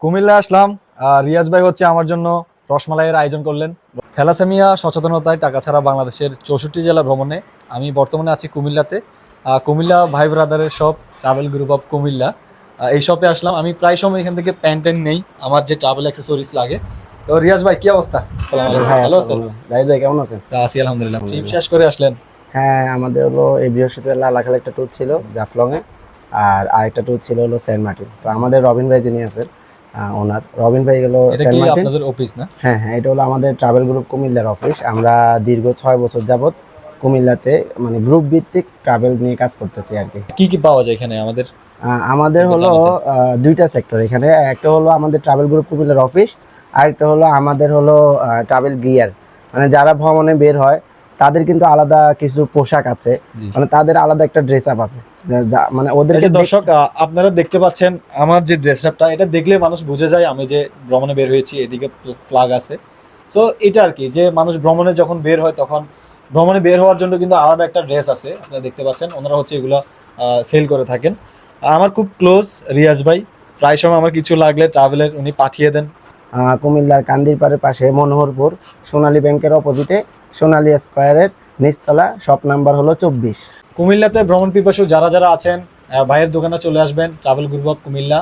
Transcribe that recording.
কুমিল্লা আসলাম। রিয়াজ ভাই হচ্ছে আমার জন্য রসমালাইয়ের আয়োজন করলেন। থ্যালাসেমিয়া সচেতনতায় টাকা ছাড়া বাংলাদেশের 64 জেলা ভ্রমণে আমি বর্তমানে আছি কুমিল্লাতে। কুমিল্লা ভাই ব্রাদারের shop travel group of Comilla, এই শপে আসলাম। আমি প্রায় সময় এখান থেকে প্যান্ট নেই, আমার যে ট্রাভেল অ্যাক্সেসরিজ লাগে। তো রিয়াজ ভাই কি অবস্থা? আসসালামু আলাইকুম, ভাই ভালো আছেন? আসসালামু জাহিদ ভাই কেমন আছেন? আছি আলহামদুলিল্লাহ। ট্রিপ আলহামদুলিল্লাহ। শেষ করে আসলেন? হ্যাঁ, আমাদের হলো এই বৃহস্পতিবার লালাখালে একটা ট্যুর ছিল জাফলং এ, আর আরেকটা ট্যুর ছিল হলো সেন্ট মার্টিন। তো আমাদের রবিন ভাই যিনি আছেন ওনার রবিন ভাই গেল এটা সেন্ট কি মার্টিন। আপনাদের অফিস না? হ্যাঁ হ্যাঁ, এটা হলো আমাদের ট্রাভেল গ্রুপ কুমিল্লার অফিস। আমরা দীর্ঘ 6 বছর যাবত কুমিল্লাতে মানে গ্রুপ ভিত্তিক ট্রাভেল নিয়ে কাজ করতেছি আর কি। কি কি পাওয়া যায় এখানে আমাদের আমাদের একটু হলো জানাতেন। দুইটা সেক্টর এখানে। একটা হলো আমাদের ট্রাভেল গ্রুপ কুমিল্লার অফিস, আরেকটা হলো আমাদের হলো ট্রাভেল গিয়ার। মানে যারা ভ্রমণে বের হয় তাদের কিন্তু আলাদা কিছু পোশাক আছে, জি। মানে তাদের আলাদা একটা ড্রেস আপ আছে। মানে এই ওদেরকে যে দর্শক, আপনারা দেখতে পাচ্ছেন আমার যে ড্রেস আপটা, এটা দেখলে মানুষ বুঝে যায় আমি যে ভ্রমণে বের হয়েছি। এদিকে ফ্ল্যাগ আছে। সো এটা আর কি, যে মানুষ ভ্রমণে যখন বের হয় তখন ভ্রমণে বের হওয়ার জন্য কিন্তু আলাদা একটা ড্রেস আছে, আপনারা দেখতে পাচ্ছেন। ওনারা হচ্ছে এগুলো সেল করে থাকেন। আমার খুব ক্লোজ রিয়াজ ভাই, প্রায় সময় আমার কিছু লাগলে ট্রাভেলের উনি পাঠিয়ে দেন। কুমিল্লার কান্দিরপাড়ের পাশে মনোহরপুর সোনালী ব্যাংকের অপোজিটে সোনালী স্কোয়ারের নিচতলা, শপ নাম্বার হলো 24। কুমিল্লাতে ভ্রমণ পিপাসু যারা যারা আছেন, ভাইয়ের দোকানে চলে আসবেন, ট্রাভেল গ্রুপ অফ কুমিল্লা।